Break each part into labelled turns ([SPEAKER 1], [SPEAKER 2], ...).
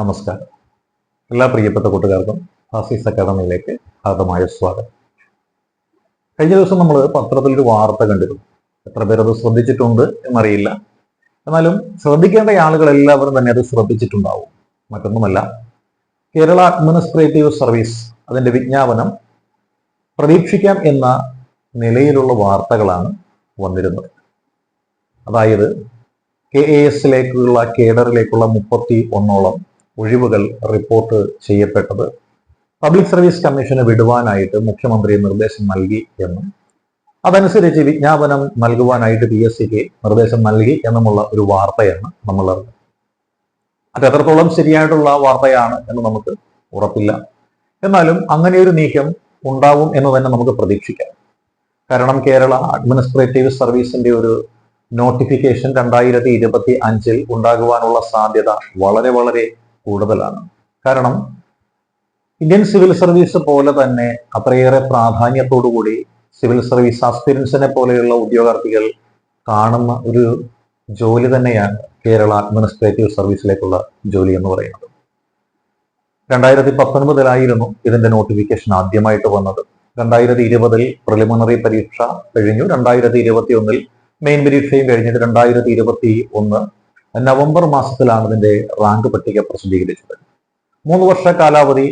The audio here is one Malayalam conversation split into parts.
[SPEAKER 1] നമസ്കാരം. എല്ലാ പ്രിയപ്പെട്ട കൂട്ടുകാർക്കും ഫാസിസ് അക്കാദമിയിലേക്ക് ഹാർദമായ സ്വാഗതം. കഴിഞ്ഞ ദിവസം നമ്മൾ പത്രത്തിലൊരു വാർത്ത കണ്ടിരുന്നു. എത്ര പേരത് ശ്രദ്ധിച്ചിട്ടുണ്ട് എന്നറിയില്ല. എന്നാലും ശ്രദ്ധിക്കേണ്ട ആളുകൾ എല്ലാവരും തന്നെ അത് ശ്രദ്ധിച്ചിട്ടുണ്ടാവും. മറ്റൊന്നുമല്ല, കേരള അഡ്മിനിസ്ട്രേറ്റീവ് സർവീസ് അതിന്റെ വിജ്ഞാപനം പ്രതീക്ഷിക്കാം എന്ന നിലയിലുള്ള വാർത്തകളാണ് വന്നിരുന്നത്. അതായത് KAS-ലേക്കുള്ള കേഡറിലേക്കുള്ള 31 ഒഴിവുകൾ റിപ്പോർട്ട് ചെയ്യപ്പെട്ടത് പബ്ലിക് സർവീസ് കമ്മീഷന് വിടുവാനായിട്ട് മുഖ്യമന്ത്രി നിർദ്ദേശം നൽകി എന്നും അതനുസരിച്ച് വിജ്ഞാപനം നൽകുവാനായിട്ട് PSCക്ക് നിർദ്ദേശം നൽകി എന്നുമുള്ള ഒരു വാർത്തയാണ് നമ്മൾ അറിഞ്ഞത്. അത് എത്രത്തോളം ശരിയായിട്ടുള്ള വാർത്തയാണ് എന്ന് നമുക്ക് ഉറപ്പില്ല. എന്നാലും അങ്ങനെ ഒരു നീക്കം ഉണ്ടാവും എന്ന് തന്നെ നമുക്ക് പ്രതീക്ഷിക്കാം. കാരണം കേരള അഡ്മിനിസ്ട്രേറ്റീവ് സർവീസിന്റെ ഒരു നോട്ടിഫിക്കേഷൻ 2025 ഉണ്ടാകുവാനുള്ള സാധ്യത വളരെ വളരെ കൂടുതലാണ്. കാരണം ഇന്ത്യൻ സിവിൽ സർവീസ് പോലെ തന്നെ അത്രയേറെ പ്രാധാന്യത്തോടുകൂടി സിവിൽ സർവീസ് ആസ്പിരൻസിനെ പോലെയുള്ള ഉദ്യോഗാർത്ഥികൾ കാണുന്ന ഒരു ജോലി തന്നെയാണ് കേരള അഡ്മിനിസ്ട്രേറ്റീവ് സർവീസിലേക്കുള്ള ജോലി എന്ന് പറയുന്നത്. 2019 ഇതിന്റെ നോട്ടിഫിക്കേഷൻ ആദ്യമായിട്ട് വന്നത്. 2020 പ്രിലിമിനറി പരീക്ഷ കഴിഞ്ഞു. 2021 മെയിൻ പരീക്ഷയും കഴിഞ്ഞിട്ട് 2021 നവംബർ മാസത്തിലാണ് ഇതിന്റെ റാങ്ക് പട്ടിക പ്രസിദ്ധീകരിച്ചത്. 3 വർഷ കാലാവധി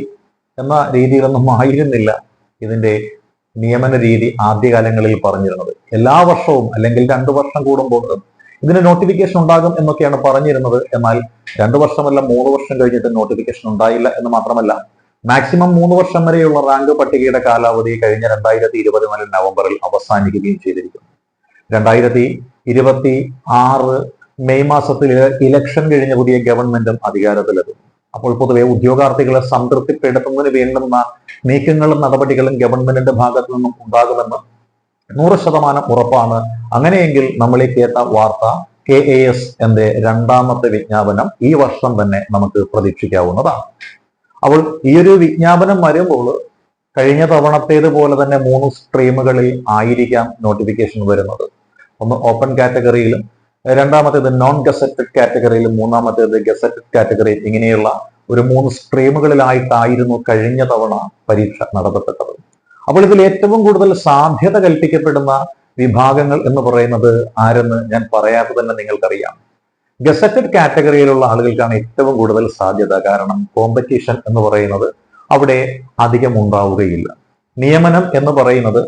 [SPEAKER 1] എന്ന രീതിയിലൊന്നും ആയിരുന്നില്ല ഇതിന്റെ നിയമന രീതി ആദ്യകാലങ്ങളിൽ പറഞ്ഞിരുന്നത്. എല്ലാ വർഷവും അല്ലെങ്കിൽ 2 വർഷം കൂടുമ്പോൾ ഇതിന് നോട്ടിഫിക്കേഷൻ ഉണ്ടാകും എന്നൊക്കെയാണ് പറഞ്ഞിരുന്നത്. എന്നാൽ 2 വർഷമല്ല 3 വർഷം കഴിഞ്ഞിട്ട് നോട്ടിഫിക്കേഷൻ ഉണ്ടായില്ല എന്ന് മാത്രമല്ല, മാക്സിമം 3 വർഷം വരെയുള്ള റാങ്ക് പട്ടികയുടെ കാലാവധി കഴിഞ്ഞ 2024 നവംബറിൽ അവസാനിക്കുകയും ചെയ്തിരിക്കുന്നു. 2026 മെയ് മാസത്തിൽ ഇലക്ഷൻ കഴിഞ്ഞ പുതിയ ഗവൺമെന്റും അധികാരത്തിലെത്തും. അപ്പോൾ പൊതുവെ ഉദ്യോഗാർത്ഥികളെ സംതൃപ്തിപ്പെടുത്തുന്നതിന് വേണ്ടുന്ന നീക്കങ്ങളും നടപടികളും ഗവൺമെന്റിന്റെ ഭാഗത്തു നിന്നും ഉണ്ടാകുമെന്ന് 100% ഉറപ്പാണ്. അങ്ങനെയെങ്കിൽ നമ്മൾ ഈ കേട്ട വാർത്ത KAS എന്റെ 2ാമത്തെ വിജ്ഞാപനം ഈ വർഷം തന്നെ നമുക്ക് പ്രതീക്ഷിക്കാവുന്നതാണ്. അപ്പോൾ ഈ ഒരു വിജ്ഞാപനം വരുമ്പോൾ കഴിഞ്ഞ തവണത്തേതുപോലെ തന്നെ 3 സ്ട്രീമുകളിൽ ആയിരിക്കാം നോട്ടിഫിക്കേഷൻ വരുന്നത്. ഒന്ന് ഓപ്പൺ കാറ്റഗറിയിലും, രണ്ടാമത്തേത് നോൺ ഗസറ്റഡ് കാറ്റഗറിയിലും, മൂന്നാമത്തേത് ഗസറ്റഡ് കാറ്റഗറിയിൽ, ഇങ്ങനെയുള്ള ഒരു 3 സ്ട്രീമുകളിലായിട്ടായിരുന്നു കഴിഞ്ഞ തവണ പരീക്ഷ നടത്തപ്പെട്ടത്. അപ്പോൾ ഇതിൽ ഏറ്റവും കൂടുതൽ സാധ്യത കൽപ്പിക്കപ്പെടുന്ന വിഭാഗങ്ങൾ എന്ന് പറയുന്നത് ആരെന്ന് ഞാൻ പറയാതെ തന്നെ നിങ്ങൾക്കറിയാം. ഗസറ്റഡ് കാറ്റഗറിയിലുള്ള ആളുകൾക്കാണ് ഏറ്റവും കൂടുതൽ സാധ്യത. കാരണം കോമ്പറ്റീഷൻ എന്ന് പറയുന്നത് അവിടെ അധികം ഉണ്ടാവുകയില്ല. നിയമനം എന്ന് പറയുന്നത്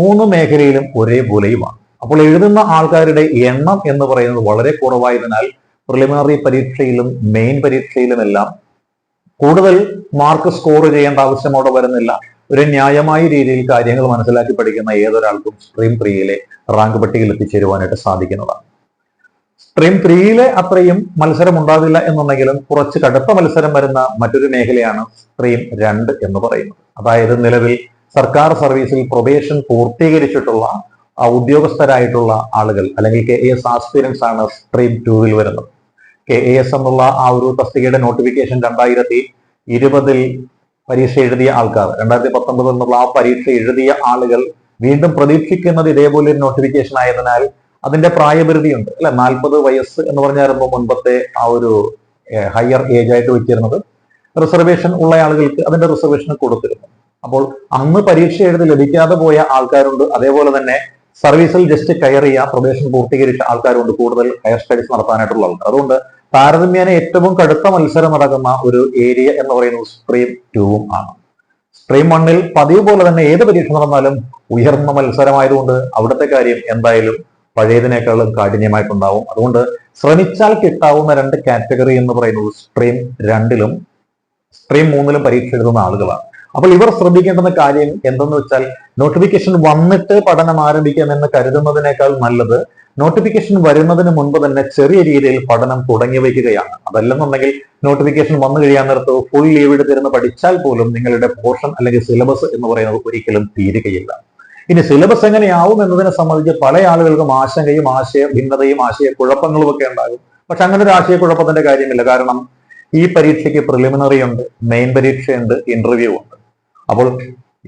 [SPEAKER 1] 3 മേഖലയിലും ഒരേപോലെയുമാണ്. അപ്പോൾ എഴുതുന്ന ആൾക്കാരുടെ എണ്ണം എന്ന് പറയുന്നത് വളരെ കുറവായതിനാൽ പ്രിലിമിനറി പരീക്ഷയിലും മെയിൻ പരീക്ഷയിലുമെല്ലാം കൂടുതൽ മാർക്ക് സ്കോർ ചെയ്യേണ്ട ആവശ്യം അവിടെ വരുന്നില്ല. ഒരു ന്യായമായ രീതിയിൽ കാര്യങ്ങൾ മനസ്സിലാക്കി പഠിക്കുന്ന ഏതൊരാൾക്കും സ്ട്രീം 3 റാങ്ക് പട്ടികയിൽ എത്തിച്ചേരുവാനായിട്ട് സാധിക്കുന്നതാണ്. സ്ട്രീം 3 അത്രയും മത്സരം ഉണ്ടാവില്ല എന്നുണ്ടെങ്കിലും കുറച്ച് കടുത്ത മത്സരം വരുന്ന മറ്റൊരു മേഖലയാണ് സ്ട്രീം 2 എന്ന് പറയുന്നത്. അതായത് നിലവിൽ സർക്കാർ സർവീസിൽ പ്രൊബേഷൻ പൂർത്തീകരിച്ചിട്ടുള്ള ഉദ്യോഗസ്ഥരായിട്ടുള്ള ആളുകൾ അല്ലെങ്കിൽ KAS ആസ്പിരൻസ് ആണ് സ്ട്രീം 2 വരുന്നത്. KAS എന്നുള്ള ആ ഒരു തസ്തികയുടെ നോട്ടിഫിക്കേഷൻ 2020 പരീക്ഷ എഴുതിയ ആൾക്കാർ, 2019 എന്നുള്ള ആ പരീക്ഷ എഴുതിയ ആളുകൾ വീണ്ടും പ്രതീക്ഷിക്കുന്നത് ഇതേപോലെ ഒരു നോട്ടിഫിക്കേഷൻ ആയതിനാൽ അതിന്റെ പ്രായപരിധിയുണ്ട് അല്ലെ. 40 വയസ്സ് എന്ന് പറഞ്ഞായിരുന്നു മുൻപത്തെ ആ ഒരു ഹയർ ഏജ് ആയിട്ട് വെച്ചിരുന്നത്. റിസർവേഷൻ ഉള്ള ആളുകൾക്ക് അതിന്റെ റിസർവേഷൻ കൊടുത്തിരുന്നു. അപ്പോൾ അന്ന് പരീക്ഷ എഴുതി ലഭിക്കാതെ പോയ ആൾക്കാരുണ്ട്. അതേപോലെ തന്നെ സർവീസിൽ ജസ്റ്റ് കയറിയ പ്രൊബേഷൻ പൂർത്തീകരിച്ച ആൾക്കാരുണ്ട്, കൂടുതൽ ഹയർ സ്റ്റഡീസ് നടത്താനായിട്ടുള്ള ആൾക്കാർ. അതുകൊണ്ട് താരതമ്യേന ഏറ്റവും കടുത്ത മത്സരം നടക്കുന്ന ഒരു ഏരിയ എന്ന് പറയുന്നത് സ്ട്രീം 2 ആണ്. സ്ട്രീം 1 പതിവ് പോലെ തന്നെ ഏത് പരീക്ഷ നടന്നാലും ഉയർന്ന മത്സരമായതുകൊണ്ട് അവിടുത്തെ കാര്യം എന്തായാലും പഴയതിനേക്കാളും കാഠിന്യമായിട്ടുണ്ടാവും. അതുകൊണ്ട് ശ്രമിച്ചാൽ കിട്ടാവുന്ന 2 കാറ്റഗറി എന്ന് പറയുന്നത് സ്ട്രീം 2 സ്ട്രീം 3 പരീക്ഷ എഴുതുന്ന ആളുകളാണ്. അപ്പോൾ ഇവർ ശ്രദ്ധിക്കേണ്ടുന്ന കാര്യം എന്തെന്ന് വെച്ചാൽ, നോട്ടിഫിക്കേഷൻ വന്നിട്ട് പഠനം ആരംഭിക്കാമെന്ന് കരുതുന്നതിനേക്കാൾ നല്ലത് നോട്ടിഫിക്കേഷൻ വരുന്നതിന് മുൻപ് തന്നെ ചെറിയ രീതിയിൽ പഠനം തുടങ്ങി വയ്ക്കുകയാണ്. അതല്ലെന്നുണ്ടെങ്കിൽ നോട്ടിഫിക്കേഷൻ വന്നു കഴിയാൻ നേരത്ത് ഫുൾ ലീവ് എടുത്തിരുന്ന് പഠിച്ചാൽ പോലും നിങ്ങളുടെ പോർഷൻ അല്ലെങ്കിൽ സിലബസ് എന്ന് പറയുന്നത് ഒരിക്കലും തീരുകയില്ല. ഇനി സിലബസ് എങ്ങനെയാവും എന്നതിനെ സംബന്ധിച്ച് പല ആളുകൾക്കും ആശങ്കയും ആശയ ഭിന്നതയും ആശയക്കുഴപ്പങ്ങളും ഒക്കെ ഉണ്ടാകും. പക്ഷെ അങ്ങനെ ഒരു ആശയക്കുഴപ്പത്തിന്റെ കാര്യമില്ല. കാരണം ഈ പരീക്ഷയ്ക്ക് പ്രിലിമിനറി ഉണ്ട്, മെയിൻ പരീക്ഷയുണ്ട്, ഇന്റർവ്യൂ ഉണ്ട്. അപ്പോൾ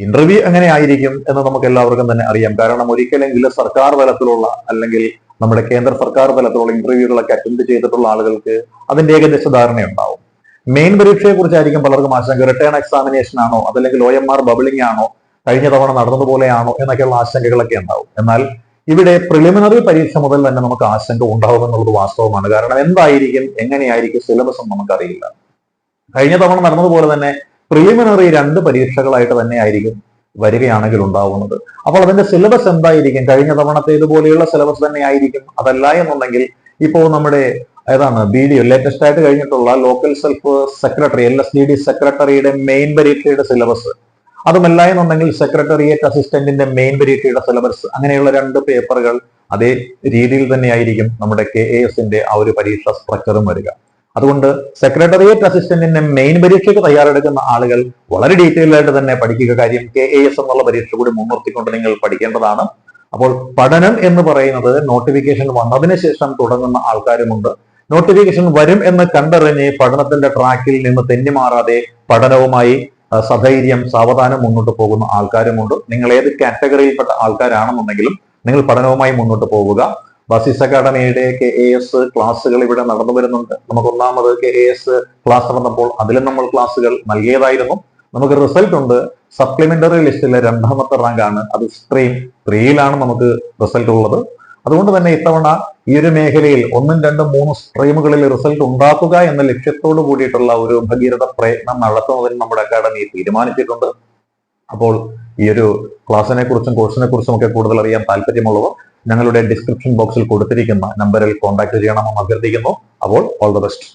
[SPEAKER 1] ഇന്റർവ്യൂ എങ്ങനെ ആയിരിക്കും എന്ന് നമുക്ക് എല്ലാവർക്കും തന്നെ അറിയാം. കാരണം ഒരിക്കലെങ്കിലും സർക്കാർ തലത്തിലുള്ള അല്ലെങ്കിൽ നമ്മുടെ കേന്ദ്ര സർക്കാർ തലത്തിലുള്ള ഇന്റർവ്യൂകളൊക്കെ അറ്റൻഡ് ചെയ്തിട്ടുള്ള ആളുകൾക്ക് അതിന്റെ ഏകദേശ ധാരണയുണ്ടാവും. മെയിൻ പരീക്ഷയെ കുറിച്ചായിരിക്കും പലർക്കും ആശങ്ക. റിട്ടേൺ എക്സാമിനേഷൻ ആണോ, അതല്ലെങ്കിൽ OMR ബബിളിംഗ് ആണോ, കഴിഞ്ഞ തവണ നടന്നതുപോലെയാണോ എന്നൊക്കെയുള്ള ആശങ്കകളൊക്കെ ഉണ്ടാവും. എന്നാൽ ഇവിടെ പ്രിലിമിനറി പരീക്ഷ മുതൽ തന്നെ നമുക്ക് ആശങ്ക ഉണ്ടാവുമെന്നുള്ളത് വാസ്തവമാണ്. കാരണം എന്തായിരിക്കും, എങ്ങനെയായിരിക്കും സിലബസ് എന്ന് നമുക്കറിയില്ല. കഴിഞ്ഞ തവണ നടന്നതുപോലെ തന്നെ പ്രിലിമിനറി 2 പരീക്ഷകളായിട്ട് തന്നെ ആയിരിക്കും വരികയാണെങ്കിൽ ഉണ്ടാവുന്നത്. അപ്പോൾ അതിന്റെ സിലബസ് എന്തായിരിക്കും? കഴിഞ്ഞ തവണത്തെ ഇതുപോലെയുള്ള സിലബസ് തന്നെ ആയിരിക്കും. അതല്ല എന്നുണ്ടെങ്കിൽ ഇപ്പോ നമ്മുടെ ഏതാണ് BDO ലേറ്റസ്റ്റ് ആയിട്ട് കഴിഞ്ഞിട്ടുള്ള ലോക്കൽ സെൽഫ് സെക്രട്ടറി LSDD സെക്രട്ടറിയുടെ മെയിൻ പരീക്ഷയുടെ സിലബസ്, അതുമല്ല എന്നുണ്ടെങ്കിൽ സെക്രട്ടേറിയറ്റ് അസിസ്റ്റന്റിന്റെ മെയിൻ പരീക്ഷയുടെ സിലബസ്, അങ്ങനെയുള്ള 2 പേപ്പറുകൾ അതേ രീതിയിൽ തന്നെയായിരിക്കും നമ്മുടെ KAS-ന്റെ ആ ഒരു പരീക്ഷ സ്ട്രക്ചറും വരിക. അതുകൊണ്ട് സെക്രട്ടേറിയറ്റ് അസിസ്റ്റന്റിന്റെ മെയിൻ പരീക്ഷയ്ക്ക് തയ്യാറെടുക്കുന്ന ആളുകൾ വളരെ ഡീറ്റെയിൽ ആയിട്ട് തന്നെ പഠിക്കുക. കാര്യം KAS എന്നുള്ള പരീക്ഷ കൂടി മുൻനിർത്തിക്കൊണ്ട് നിങ്ങൾ പഠിക്കേണ്ടതാണ്. അപ്പോൾ പഠനം എന്ന് പറയുന്നത് നോട്ടിഫിക്കേഷൻ വന്നതിന് ശേഷം തുടങ്ങുന്ന ആൾക്കാരുമുണ്ട്. നോട്ടിഫിക്കേഷൻ വരും എന്ന് കണ്ടറിഞ്ഞ് പഠനത്തിന്റെ ട്രാക്കിൽ നിന്ന് തെന്നിമാറാതെ പഠനവുമായി സധൈര്യം സാവധാനം മുന്നോട്ട് പോകുന്ന ആൾക്കാരുമുണ്ട്. നിങ്ങൾ ഏത് കാറ്റഗറിയിൽപ്പെട്ട ആൾക്കാരാണെന്നുണ്ടെങ്കിലും നിങ്ങൾ പഠനവുമായി മുന്നോട്ട് പോവുക. ബസിസ് അക്കാഡമിയുടെ KAS ക്ലാസ്സുകൾ ഇവിടെ നടന്നു വരുന്നുണ്ട്. നമുക്ക് ഒന്നാമത് KAS ക്ലാസ് നടന്നപ്പോൾ അതിലും നമ്മൾ ക്ലാസ്സുകൾ നൽകിയതായിരുന്നു. നമുക്ക് റിസൾട്ട് ഉണ്ട്. സപ്ലിമെന്ററി ലിസ്റ്റിലെ 2ാമത്തെ റാങ്കാണ്. അത് സ്ട്രീം 3യിലാണ് നമുക്ക് റിസൾട്ട് ഉള്ളത്. അതുകൊണ്ട് തന്നെ ഇത്തവണ ഈ ഒരു മേഖലയിൽ 1, 2, 3 സ്ട്രീമുകളിൽ റിസൾട്ട് ഉണ്ടാക്കുക എന്ന ലക്ഷ്യത്തോട് കൂടിയിട്ടുള്ള ഒരു ഭഗീരഥ പ്രയത്നം നടത്തുന്നതിന് നമ്മുടെ അക്കാഡമി തീരുമാനിച്ചിട്ടുണ്ട്. അപ്പോൾ ഈ ഒരു ക്ലാസ്സിനെ കുറിച്ചും കോഴ്സിനെ കുറിച്ചും ഒക്കെ കൂടുതൽ അറിയാൻ താല്പര്യമുള്ളവർ ഞങ്ങളുടെ ഡിസ്ക്രിപ്ഷൻ ബോക്സിൽ കൊടുത്തിരിക്കുന്ന നമ്പറിൽ കോൺടാക്ട് ചെയ്യണമെന്ന് അഭ്യർത്ഥിക്കുന്നു. അപ്പോൾ ഓൾ ദ ബെസ്റ്റ്.